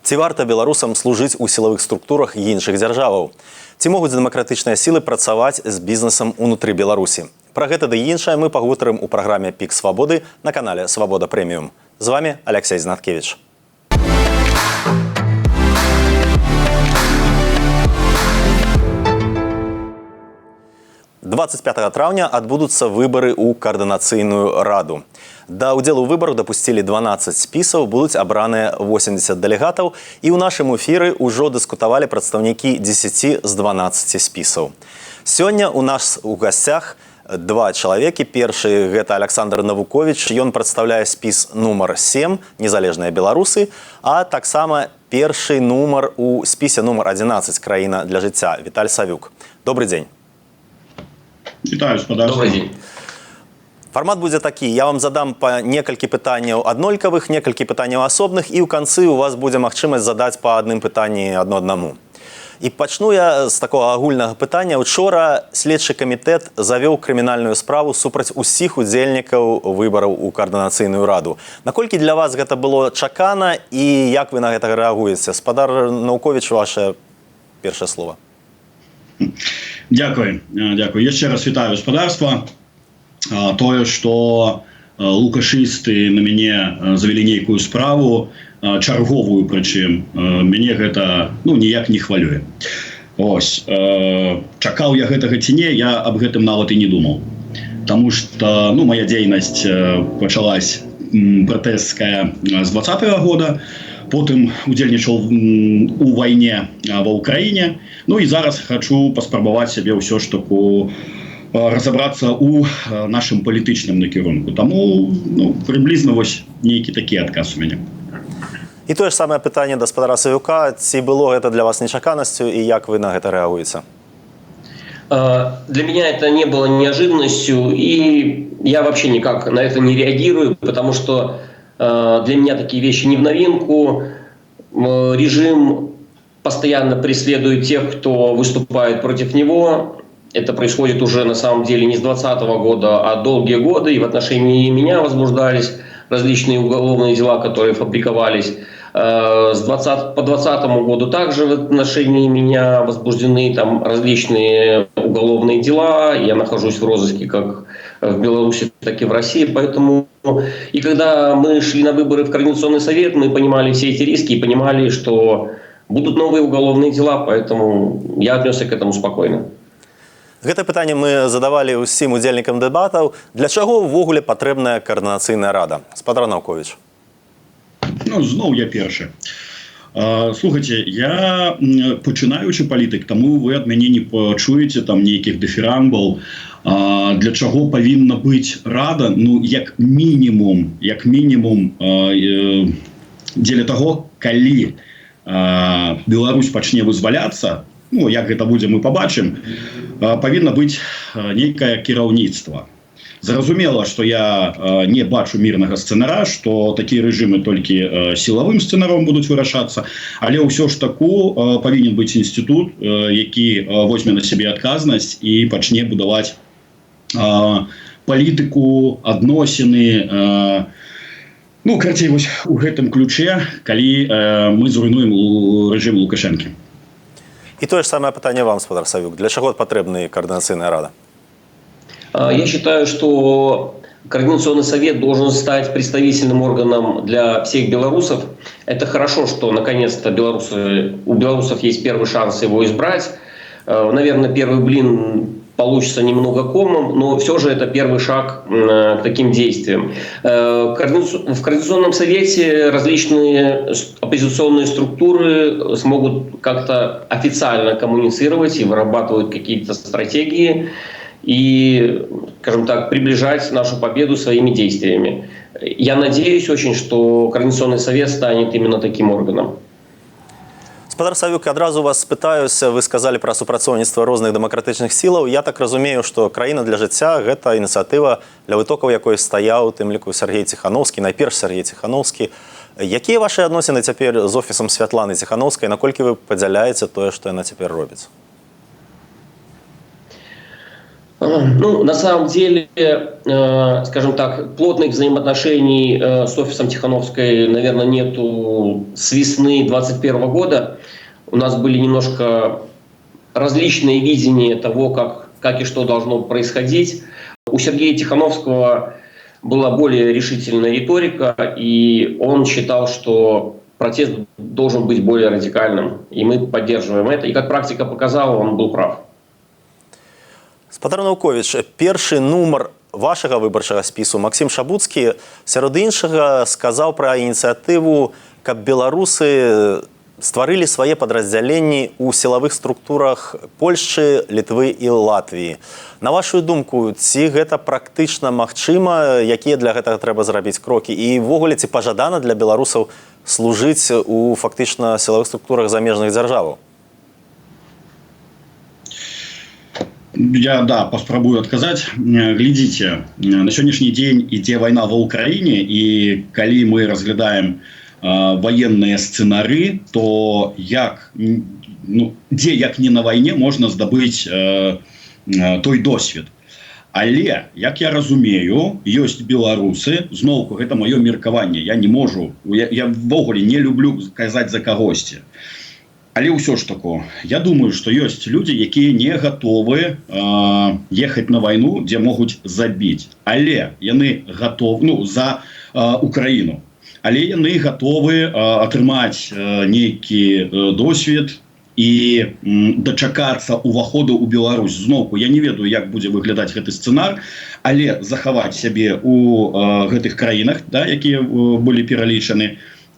Ці варта беларусам служыць у сілавых структурах іншых дзяржаваў? Ці могуць дэмакратычныя сілы працаваць з бізнесам унутры Беларусі? Пра гэта ды іншае мы пагутарым у праграме «Пік свабоды» на канале «Свабода Прэміум». З вами Алексей Знаткевич. 25 траўня адбудуцца выбары ў каардынацыйную раду. Да ўдзелу ў выбарах дапусцілі 12 спісаў, будуць абраныя 80 дэлегатаў, і ў нашым эфіры ўжо дыскутавалі прадстаўнікі 10 з 12 спісаў. Сёння ў нас у гасцях два чалавекі. Першы – гэта Александр Навукович, ён прадстаўляе спіс нумар 7, незалежныя беларусы, а таксама першы нумар у спісе нумар 11, краіна для жыцця, Віталь Савюк. Добрый дзень. Вітаю, спадарства. Добрый день. Фармат будзе такі. Я вам задам па некалькі пытанняў аднолькавых, некалькі пытанняў асобных, і ў канцы у вас будзе магчымасць задаць па адным пытанні адно аднаму. І пачну я з такога агульнага пытання. Учора следчы камітэт завёў крымінальную справу супраць усіх удзельнікаў выбараў у каардынацыйную раду. Наколькі для вас гэта было чакана і як вы на гэта рэагуеце? Спадар Навукович, ваше першае слово. Дякую. Яшчэ раз вітаю гаспадарства. Тое, што лукашысты на мяне завялі нейкую справу, чарговую прычым, мяне гэта ніяк не хвалюе. Ось. Чакаў я гэтага ці не, я аб гэтым нават і не думаў. Таму што моя дзейнасць пачалась пратэсцкая з 20-го года, потым удзельнічаў у вайне ва ўкраіне, і зараз хачу паспрабаваць сябе ўсё ж таку разабрацца ў нашым палітычным накірунку. Таму прыблізна вось нейкі такі адказ у мяне. І тое ж самае пытанне да спадара Савюка. Ці было гэта для вас нечаканасцю і як вы на гэта рэагуеце? Для меня это не было неожиданностью, и я вообще никак на это не реагирую, потому что для меня такие вещи не в новинку. Режим постоянно преследует тех, кто выступает против него. Это происходит уже на самом деле не с 2020 года, а долгие годы. И в отношении меня возбуждались различные уголовные дела, которые фабриковались. По 2020 году также в отношении меня возбуждены там различные уголовные дела. Я нахожусь в розыске как в Беларуси, так и в России. Поэтому и когда мы шли на выборы в Координационный совет, мы понимали все эти риски и понимали, что будут новые уголовные дела, поэтому я отнесся к этому спокойно. Гэта пытанне мы задавалі ўсім удзельнікам дэбатаў. Для чаго ўвогуле патрэбная каардынацыйная рада? Спадар Навукович. Зноў я першы. Слухайте, я пачынаючы палітык, таму вы ад мяне не пачуеце там нейкіх дыферамбаў. Для чаго павінна быць рада? Як мінімум, дзеля таго, калі Беларусь пачне вызваляцца, як гэта будзе, мы пабачым, павінна быць нейкае кіраўніцтва. Зразумела, што я не бачу мірнага сцэнара, што такія рэжымы толькі сілавым сцэнаром будуць вырашацца, але ўсё ж таку павінен быць інстытут, які возьме на сябе адказнасць і пачне будаваць палітыку, адносіны, карацей, вось у гэтым ключе, калі мы зруйнуем рэжым Лукашэнкі. І тое ж самае пытанне вам, спадар Савюк. Для чаго патрэбна каардынацыйная рада? Я считаю, что Координационный совет должен стать представительным органом для всех белорусов. Это хорошо, что наконец-то у белорусов есть первый шанс его избрать. Наверное, первый блин получится немного комом, но все же это первый шаг к таким действиям. В Координационном совете различные оппозиционные структуры смогут как-то официально коммуницировать и вырабатывать какие-то стратегии и, скажем так, приближать нашу победу своими действиями. Я надеюсь очень, что Координационный совет станет именно таким органом. Спадар Савюк, адразу вас спытаюся, вы сказалі пра супрацоўніцтва розных дэмакратычных сілаў. Я так разумею, што краіна для жыцця – гэта ініцыятыва, для вытокаў якой стаяў, у тым ліку, Сергей Ціхановскі, найперш Сергей Ціхановскі. Якія вашы адносіны цяпер з офісам Святланы Ціхановскай, наколькі вы падзяляеце тое, што яна цяпер робіць? Ну, на самом деле, скажем так, плотных взаимоотношений с офисом Тихановской, наверное, нету с весны 2021 года. У нас были немножко различные видения того, как и что должно происходить. У Сергея Тихановского была более решительная риторика, и он считал, что протест должен быть более радикальным, и мы поддерживаем это. И как практика показала, он был прав. Спадар Наўковіч, першы нумар вашага выбарчага спісу Максім Шабуцкі, сярод іншага, сказаў пра ініцыятыву, каб беларусы стварылі свае падраздзяленні ў сілавых структурах Польшчы, Літвы і Латвіі. На вашу думку, ці гэта практычна магчыма, якія для гэтага трэба зрабіць крокі? І ўвогуле, ці пажадана для беларусаў служыць у фактычна сілавых структурах замежных дзяржаваў? Я, да, паспрабую адказаць. Глядзіце, на сённяшні дзень ідзе вайна ва ўкраіне, і калі мы разглядаем военные сценары, то дзе як не на вайне можна здабыць той досвед. Але, як я разумею, ёсць беларусы, зноўку, гэта маё меркаванне, я не можу, я ввогуле не люблю казаць за кагосьці. Але ўсё ж таку, я думаю, што ёсць людзі, якія не гатовы ехаць на вайну, дзе могуць забіць. Але яны гатовы, за Украіну. Але яны гатовы атрымаць нейкі досвед і дачакацца ўваходу ў Беларусь. Зноўку, я не ведаю, як будзе выглядаць гэты сцэнар, але захаваць сябе ў гэтых краінах, да, якія былі пералічаны,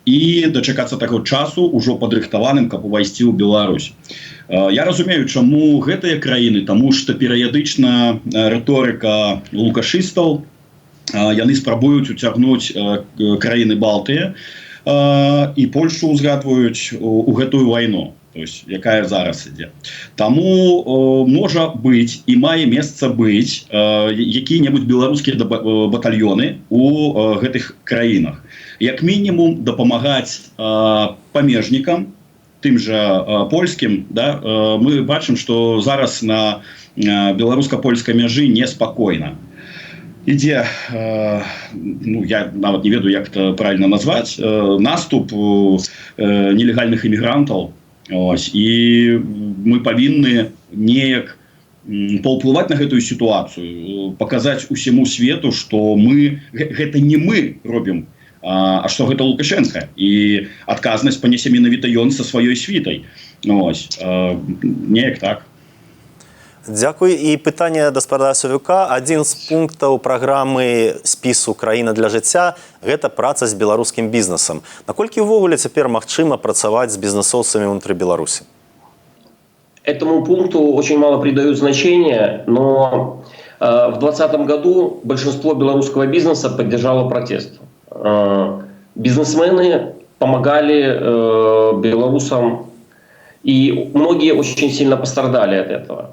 і дачакацца таго часу ўжо падрыхтаваным, каб увайсці ў Беларусь. Я разумею, чаму гэтыя краіны, таму што перыядычна рыторыка лукашыстаў, яны спрабуюць уцягнуць краіны Балтыі і Польшу узгадваюць у гэтую вайну, то есть, якая зараз ідзе. Таму можа быць і мае месца быць якія-небудзь беларускія батальёны у гэтых краінах. Як мінімум дапамагаць памежнікам, тым жа польскім, да, мы бачым, што зараз на беларуска-польскай мяжы неспакойна. Ідзе, я нават не ведаю, як это правильно назваць, наступ нелегальных іммігрантаў. І мы павінны неяк паўплываць на гэтую сітуацыю, паказаць усяму свету, што гэта не мы робім, а што гэта Лукашенка, і адказнасць панясе менавіта ён са сваёй світай. Неяк так. Дзякуй. І пытанне да спадара Савюка. Адзін з пунктаў праграмы спісу «Краіна для жыцця» – гэта праца з беларускім бізнесам. Наколькі ўвогуле цяпер магчыма працаваць з бізнесоўцамі ўнутры Беларусі? Этому пункту очень мало придают значения, но в 2020 году большинство белорусского бизнеса поддержало протест. Бизнесмены помогали белорусам, и многие очень сильно пострадали от этого.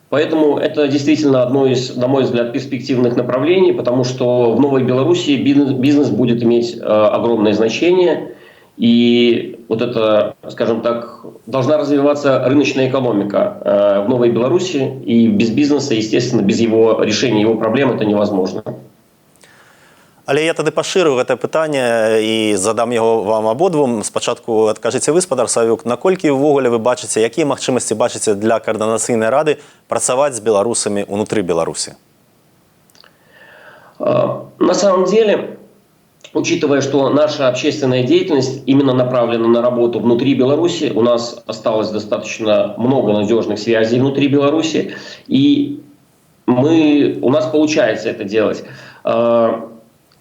Поэтому это действительно одно из, на мой взгляд, перспективных направлений, потому что в Новой Беларуси бизнес будет иметь огромное значение. И вот это, скажем так, должна развиваться рыночная экономика в Новой Беларуси. И без бизнеса, естественно, без его решения его проблем это невозможно. Але я тады пашырыў гэтае пытанне і задам яго вам абодвум. Спачатку адкажыце вы, спадар Савюк, наколькі ўвогуле вы бачыце, якія магчымасці бачыце для координацыйнай рады працаваць з беларусамі ўнутры Беларусі? На самом деле, учитывая, что наша общественная деятельность именно направлена на работу внутри Беларуси, у нас осталось достаточно много надежных связей внутри Беларуси, и у нас получается это делать.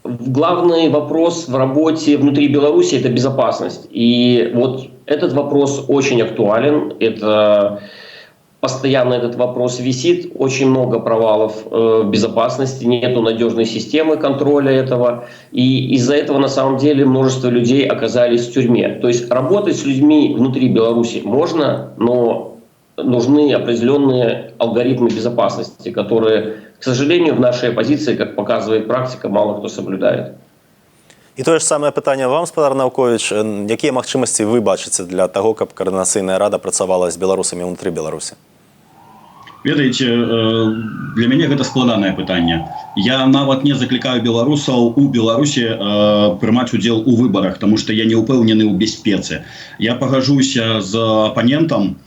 Главный вопрос в работе внутри Беларуси – это безопасность. И вот этот вопрос очень актуален. Постоянно этот вопрос висит. Очень много провалов в безопасности, нету надежной системы контроля этого. И из-за этого на самом деле множество людей оказались в тюрьме. То есть работать с людьми внутри Беларуси можно, но нужны определенные алгоритмы безопасности, которые, к сожалению, в нашей оппозиции, как показывает практика, мало кто соблюдает. І тое ж самае пытанне вам, спадар Наўковіч. Якія магчымасці вы бачыце для таго, каб координацыйная рада працавала з беларусамі ўнутры Беларусі? Ведаеце, для мяне гэта складанае пытанне. Я нават не заклікаю беларусаў у Беларусі прымаць удзел у выбарах, таму што я не ўпэўнены ў бяспецы. Я пагажуся з апанентам,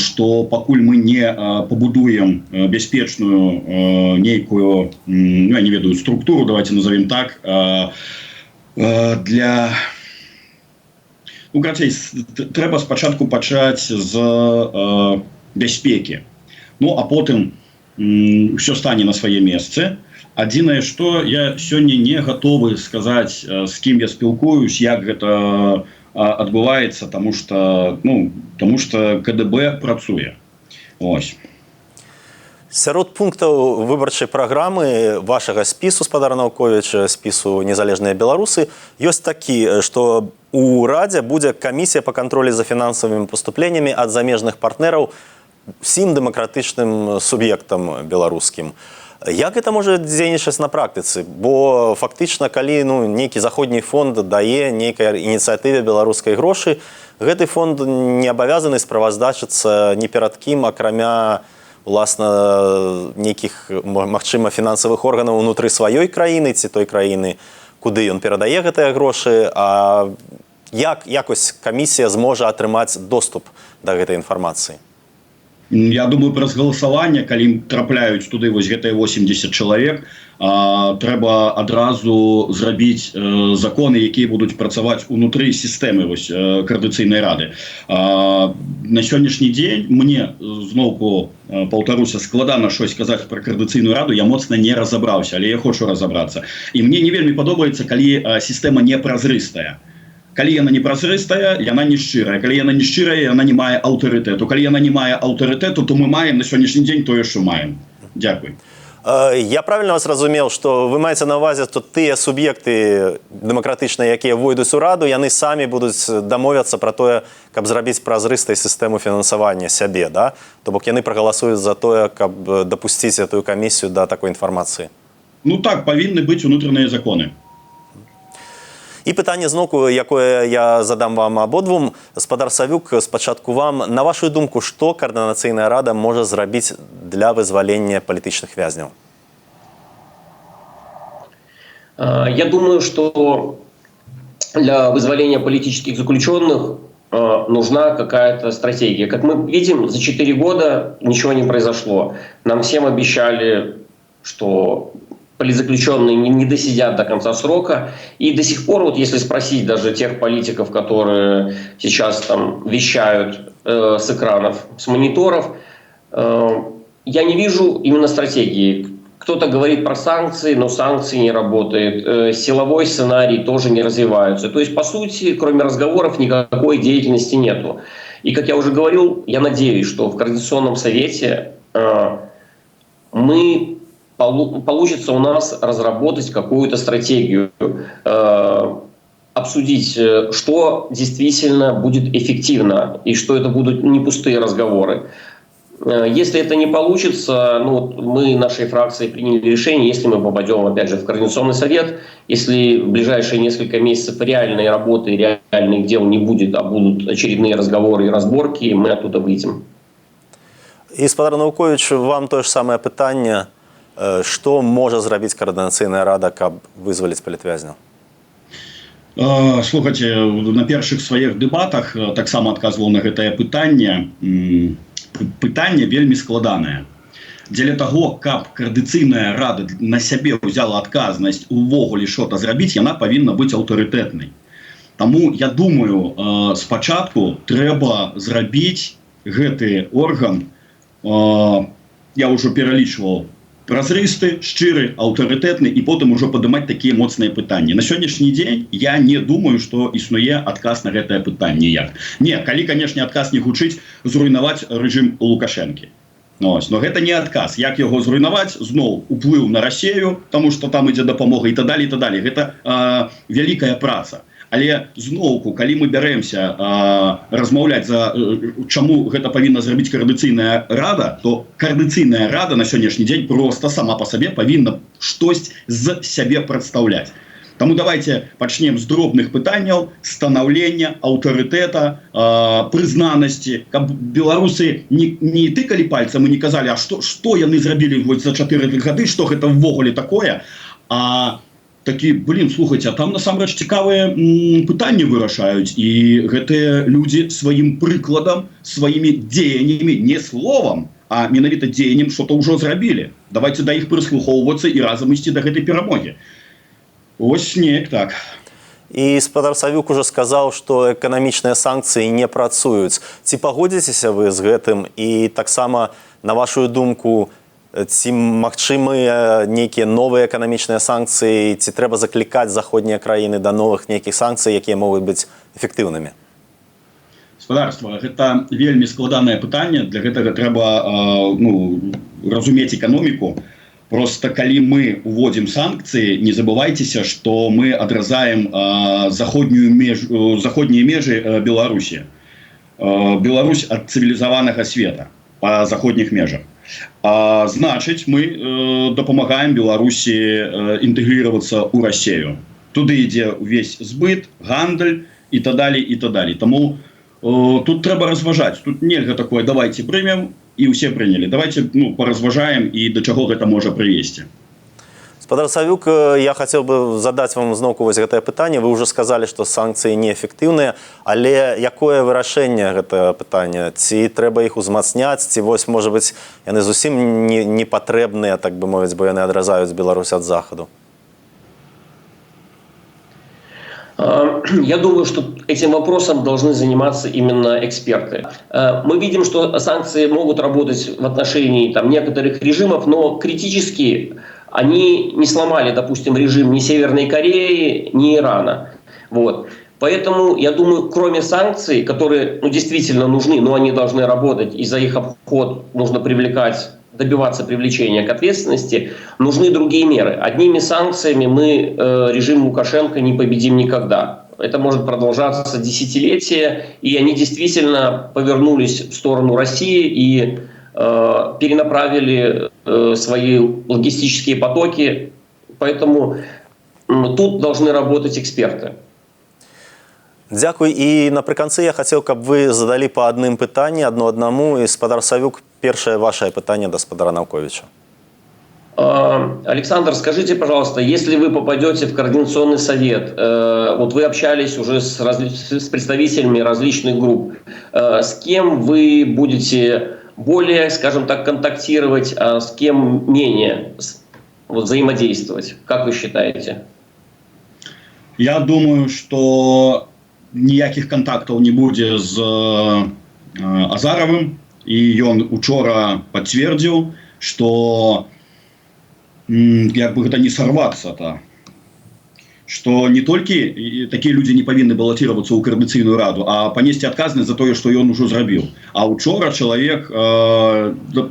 што пакуль мы не пабудуем бяспечную нейкую, я не ведаю, структуру, давайте назовем так, для... Карацей, трэба спачатку пачаць з бяспекі. Ну, а потым все стане на свае месцы. Адзінае, што я сёння не гатовы сказаць, з кім я спілкуюсь, як гэта адбываецца, таму што КДБ працуе. Ось. Сярод пунктаў выбарчай праграмы вашага спісу, спадар Наўковіч, спісу «Незалежныя беларусы», ёсць такі, што у Радзе будзе камісія па кантролі за фінансавымі паступленнямі ад замежных партнераў всім дэмакратычным суб'ектам беларускім. Як гэта можа дзейнічаць на практыцы? Бо фактычна, калі нейкі заходні фонд дае нейкай ініцыятыве беларускай грошы, гэты фонд не абавязаны справаздачыцца ні перад кім, акрамя уласна нейкіх, магчыма, фінансавых органаў унутры сваёй краіны ці той краіны, куды ён перадае гэтыя грошы, а як якось камісія зможа атрымаць доступ да гэтай інфармацыі? Я думаю, праз галасаванне, калі трапляюць туды вось гэтыя 80 чалавек, трэба адразу зрабіць законы, якія будуць працаваць унутры сістэмы Коордынацыйнай рады. На сённяшні дзень мне, зноўку паўтаруся, складана щось казаць пра Коордынацыйную раду, я моцна не разабраўся, але я хочу разабрацца. І мне не вельмі падобаецца, калі сістэма не празрыстая. Калі яна не празрыстая, яна не шчырая. Калі яна не шчырая, яна не мае аўтарытэту. Калі яна не мае аўтарытэту, то мы маем на сённяшні дзень тое, што маем. Дзякуй. Я правильно вас разумеў, што вы маеце на ўвазе, што тыя суб'екты дэмакратычныя, якія войдуць у раду, яны самі будуць дамовяцца пра тое, каб зрабіць празрыстай сістэму фінансавання сябе, да? То бок яны прагаласуюць за тое, каб дапусціць эту камісію да такой інфармацыі. Ну так, павінны быць унутраныя законы. І пытанне зноўку, якое я задам вам абодвум. Спадар Савюк, спачатку вам. На вашу думку, што Коордынацыйная рада можа зрабіць для вызвалення палітычных вязняў? Я думаю, что для вызволения политических заключенных нужна какая-то стратегия. Как мы видим, за 4 года ничего не произошло. Нам всем обещали, что политзаключенные не досидят до конца срока. И до сих пор, вот если спросить даже тех политиков, которые сейчас там вещают с экранов, с мониторов, я не вижу именно стратегии. Кто-то говорит про санкции, но санкции не работают. Силовой сценарий тоже не развивается. То есть, по сути, кроме разговоров, никакой деятельности нету. И, как я уже говорил, я надеюсь, что в Координационном совете получится у нас разработать какую-то стратегию, обсудить, что действительно будет эффективно и что это будут не пустые разговоры. Если это не получится, мы нашей фракцией приняли решение, если мы попадем, опять же, в Координационный совет, если в ближайшие несколько месяцев реальной работы, реальных дел не будет, а будут очередные разговоры и разборки, мы оттуда выйдем. І, спадар Наўковіч, вам тое ж самае пытанне. Што можа зрабіць Коордынацыйная рада, каб вызваліць палітвязняў? Слухайце, на першых сваіх дэбатах таксама адказваў на гэтае пытанне. Пытанне вельмі складанае. Дзеля таго, каб Коордынацыйная рада на сябе ўзяла адказнасць увогуле што-то зрабіць, яна павінна быць аўтарытэтнай. Таму, я думаю, спачатку трэба зрабіць гэты орган, я ўжо пералічваў, празрысты, шчыры, аўтарытэтны і потым ужо падымаць такія моцныя пытанні. На сённяшні дзень я не думаю, што існуе адказ на гэтае пытанне як. Не, калі, канешне, адказ не гучыць зруйнаваць рэжым Лукашэнкі. Но гэта не адказ. Як яго зруйнаваць? Зноў уплыў на Расію, таму што там ідзе дапамога і так далее, і так далее. Гэта вялікая праца. Але зноўку, калі мы бярэмся размаўляць за чаму гэта павінна зрабіць Коордынацыйная рада, то Коордынацыйная рада на сённяшні дзень проста сама па сабе павінна штось з сябе прадстаўляць. Тому давайте пачнем з дробных пытанняў станаўлення аўтарытэта, прызнанасці, каб беларусы не тыкалі пальцам і не казалі, а што яны зрабілі за 4 гады, што гэта ўвогуле такое, а такі, слухайце, а там насамрэч цікавыя пытанні вырашаюць, і гэтыя людзі сваім прыкладам, сваімі дзеяннямі, не словам, а менавіта дзеяннем што-то ўжо зрабілі. Давайте да іх прыслухоўвацца і разам ісці да гэтай перамогі. Ось неяк так. І спадар Савюк уже сказаў, што эканамічныя санкцыі не працуюць. Ці пагодзіцеся вы з гэтым? І таксама, на вашу думку, ці магчымыя нейкія новыя эканамічныя санкцыі, ці трэба заклікаць заходнія краіны да новых нейкіх санкцый, якія могуць быць эфектыўнымі? Спадарства, гэта вельмі складанае пытанне. Для гэтага трэба разумець эканоміку. Просто калі мы уводзім санкцыі, не забывайцеся, што мы адразаем заходнія межы Беларусі. Беларусь ад цывілізаванага света па заходніх межах. Значыць, мы дапамагаем Беларусі інтэгрироваться ў Россию. Туды ідзе увесь збыт, гандаль і так далее, і так далее. Тому тут трэба разважаць. Тут нельга такое, давайте прымем, і ўсе прыняли. Давайте поразважаем, і да чаго гэта можа прывесці. Спадар Савюк, я хацеў бы задаць вам зноўку вось гэтае пытанне. Вы ўжо сказалі, што санкцыі неэфектыўныя, але якое вырашэнне гэтага пытання? Ці трэба іх узмацняць, ці вось, можа быць, яны зусім не патрэбныя, так бы мовіць, бо яны адразаюць Беларусь ад захаду? Я думаю, что этим вопросом должны заниматься именно эксперты. Мы видим, что санкции могут работать в отношении некоторых режимов, но критически они не сломали, допустим, режим ни Северной Кореи, ни Ирана. Вот. Поэтому, я думаю, кроме санкций, которые действительно нужны, но они должны работать, и за их обход нужно добиваться привлечения к ответственности, нужны другие меры. Одними санкциями мы режим Лукашенко не победим никогда. Это может продолжаться десятилетия, и они действительно повернулись в сторону России и перенаправили свои логистические потоки. Поэтому тут должны работать эксперты. Дзякуй. І напрыканцы я хацеў, каб вы задалі па адным пытанні, аднаму, і спадар Савюк, першае вашае пытанне да спадара Навковича. Александр, скажите, пожалуйста, если вы попадете в Координационный совет, вот вы общались уже с представителями различных групп, с кем вы будете более, скажем так, контактировать, а с кем менее взаимодействовать? Как вы считаете? Я думаю, что ніякіх контактаў не будзе з Азаровым, і ён учора пацвердзіў, што як бы гэта не сарвацца-то, што не толькі такія людзі не павінны балаціравацца ў Координацыйную раду, а панесці адказнасць за тое, што ён ужо зрабіў. А учора чалавек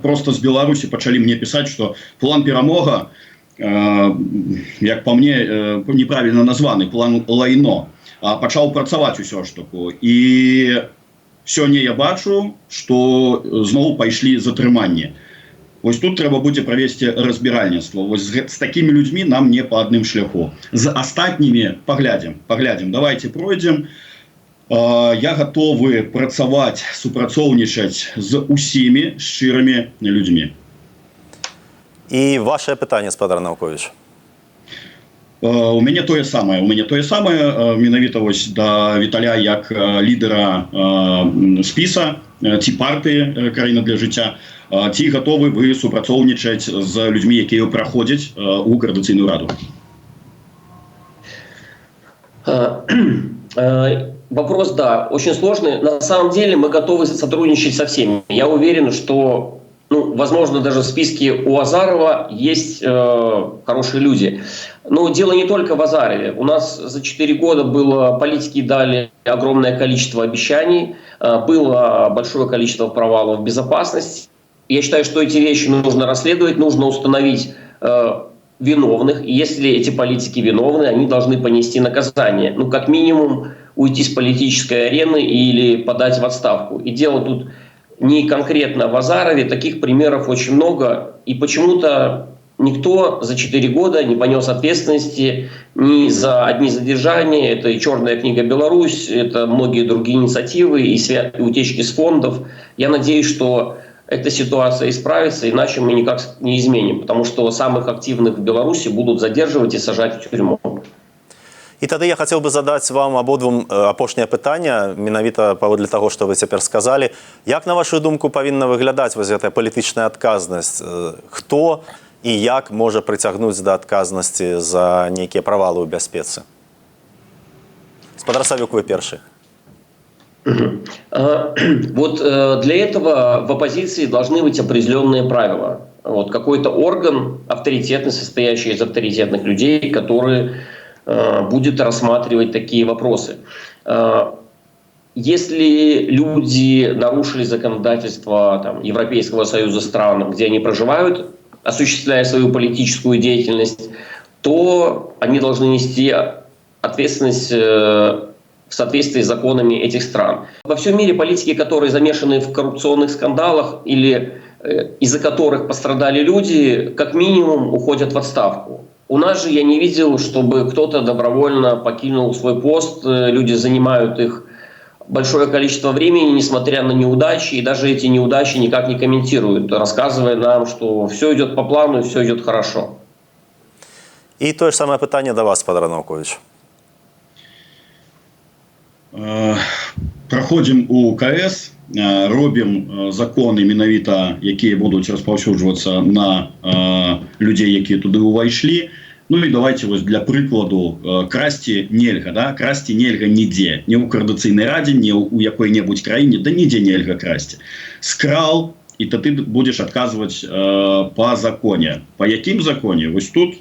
просто з Беларусі пачалі мне пісаць, што план перамога, як па мне, неправільна названы, план лайно, пачаў працаваць усё ж таку. І сёння я бачу, што зноў пайшлі затрыманні. Вось тут трэба будзе правесці разбіральніцтва. Вось з такімі людзьмі нам не па адным шляху. З астатнімі паглядзім. Давайте пройдзем. Я гатовы працаваць, супрацоўнічаць з усімі шчырымі людзьмі. І ваше пытанне, спадар Навкович. У мяне тое самае. Менавіта вось да Віталя як лідера спіса ці партыі «Краіна для жыцця». Ці гатовы вы супрацоўнічаць з людзьмі, якія праходзяць у Координацыйную раду? Вопрос, да, очень сложный. На самом деле мы готовы сотрудничать со всеми. Я уверен, что, возможно, даже в списке у Азарова есть хорошие люди. Но дело не только в Азарове. У нас за 4 года политики дали огромное количество обещаний, было большое количество провалов в безопасности. Я считаю, что эти вещи нужно расследовать, нужно установить виновных. И если эти политики виновны, они должны понести наказание. Как минимум, уйти с политической арены или подать в отставку. И дело тут не конкретно в Азарове, таких примеров очень много. И почему-то никто за 4 года не понес ответственности ни за одни задержания. Это и «Черная книга Беларусь», это многие другие инициативы и утечки с фондов. Я надеюсь, что эта ситуация исправится, иначе мы никак не изменим, потому что самых активных в Беларуси будут задерживать и сажать в тюрьму. І тады я хацеў бы задаць вам абодвум апошняе пытанне, менавіта паводле таго, што вы цяпер сказалі. Як, на вашу думку, павінна выглядаць вось гэтая палітычная адказнасць? Хто і як можа прыцягнуць да адказнасці за нейкія правалы ў бяспецы? Спадар Савюк, вы першы. Вот для этого в оппозиции должны быть определенные правила. Вот какой-то орган авторитетный, состоящий из авторитетных людей, который будет рассматривать такие вопросы. Если люди нарушили законодательство там, Европейского Союза стран, где они проживают, осуществляя свою политическую деятельность, то они должны нести ответственность в соответствии с законами этих стран. Во всем мире политики, которые замешаны в коррупционных скандалах или из-за которых пострадали люди, как минимум уходят в отставку. У нас же я не видел, чтобы кто-то добровольно покинул свой пост. Люди занимают их большое количество времени, несмотря на неудачи, и даже эти неудачи никак не комментируют, рассказывая нам, что все идет по плану и все идет хорошо. І те ж саме питання до вас, Спадар Навкович. Праходзім у КС, робім законы менавіта, якія будуць распаўсюджвацца на людзей, якія туды ўвайшлі. Ну і давайте вось для прыкладу, красці нельга, да? Красці нельга нідзе, ні ў Коордынацыйнай радзе, ні ў якой-небудзь краіне, да нідзе нельга красці. Скрал, і то ты будзеш адказваць па законе. Па якім законе? Вось тут,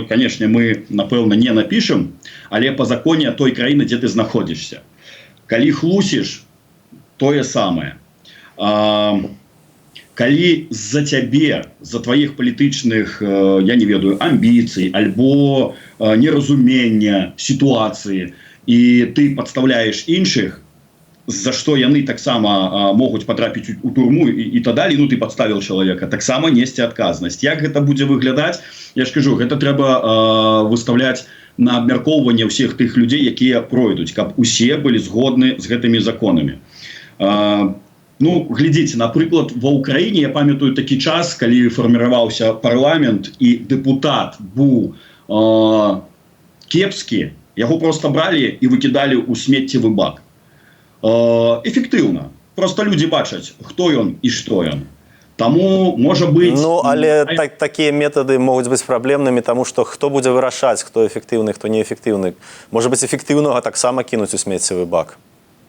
канешне, мы, напэўна, не напішам, але па законе той краіны, дзе ты знаходзішся. Калі хлусіш, тое самае. Калі з-за цябе, з-за тваіх палітычных, я не ведаю, амбіцый, альбо неразумення сітуацыі, і ты падставляеш іншых, за што яны таксама могуць патрапіць у турму і так далей, ну ты падставіў чалавека, таксама несці адказнасць. Як гэта будзе выглядаць? Я ж кажу, гэта трэба выставляць на абмяркоўванне ўсіх тых людзей, якія пройдуць, каб усе былі згодны з гэтымі законамі. Ну, глядзіце, напрыклад, ва Ўкраіне я памятаю такі час, калі фарміраваўся парламент і дэпутат быў кепскі, яго проста бралі і выкідалі ў смеццевы бак. Эфектыўна. Проста людзі бачаць, хто ён і што ён. Таму, можа быць... Ну, але такія метады могуць быць праблемнымі, таму што хто будзе вырашаць, хто эфектыўны, хто неэфектыўны. Можа быць, эфектыўнага таксама кінуць у смеццевы бак.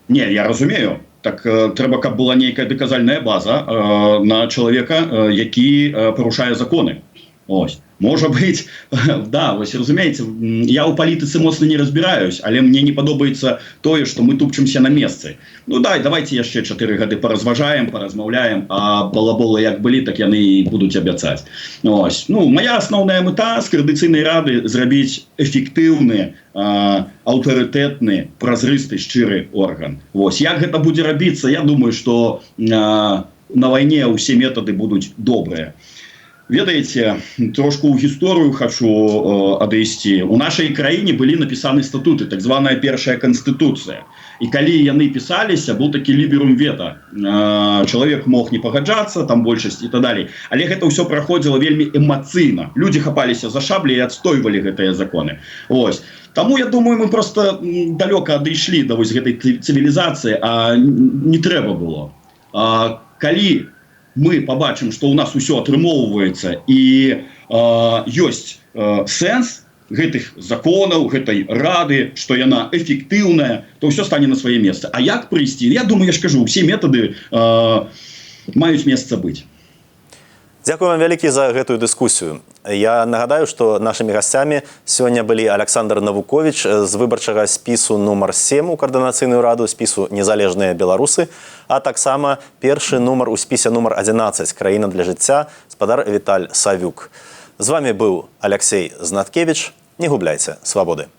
Не, я разумею. Так трэба, каб была нейкая даказальная база на чалавека, які парушае законы. Ось. Можа быць, да, вось разумееце, я ў палітыцы моцна не разбіраюсь, але мне не падобаецца тое, што мы тупчымся на месцы. Ну давайте яшчэ 4 гады паразважаем, паразмаўляем, а балаболы як былі, так яны і будуць абяцаць. Ось. Ну, моя асноўная мэта з Коордынацыйнай рады зрабіць эфектыўны, аўтарытэтны, празрысты, шчыры орган. Вось. Як гэта будзе рабіцца, я думаю, што на вайне ўсе метады будуць добрыя. Ведаеце, трошку ў гісторыю хачу адысці. У нашай краіне былі напісаны статуты, так званая першая канстытуцыя. І калі яны пісаліся, быў такі ліберум вета. Чалавек мог не пагаджацца, там большасць і так далей. Але гэта ўсё праходзіла вельмі эмацыйна. Людзі хапаліся за шаблі і адстойвалі гэтыя законы. Ось. Таму, я думаю, мы просто далёка адышлі да вось гэтай цывілізацыі, а не трэба было. Калі мы побачым, што ў нас усё атрымоўваецца і ёсць сэнс гэтых законаў, гэтай рады, што яна эфектыўная, то ўсё стане на свае месцы. А як прыйсці? Я думаю, я ж кажу, усе метады маюць месца быць. Дзякую вам вялікі за гэтую дыскусію. Я нагадаю, што нашымі гасцямі сёння былі Александр Навукович з выбарчага спісу нумар 7 у Коордынацыйную раду, спісу «Незалежныя беларусы», а таксама першы нумар у спісе нумар 11 «Краіна для жыцця» спадар Віталь Савюк. З вами быў Алексей Знаткевич. Не губляйце свабоды.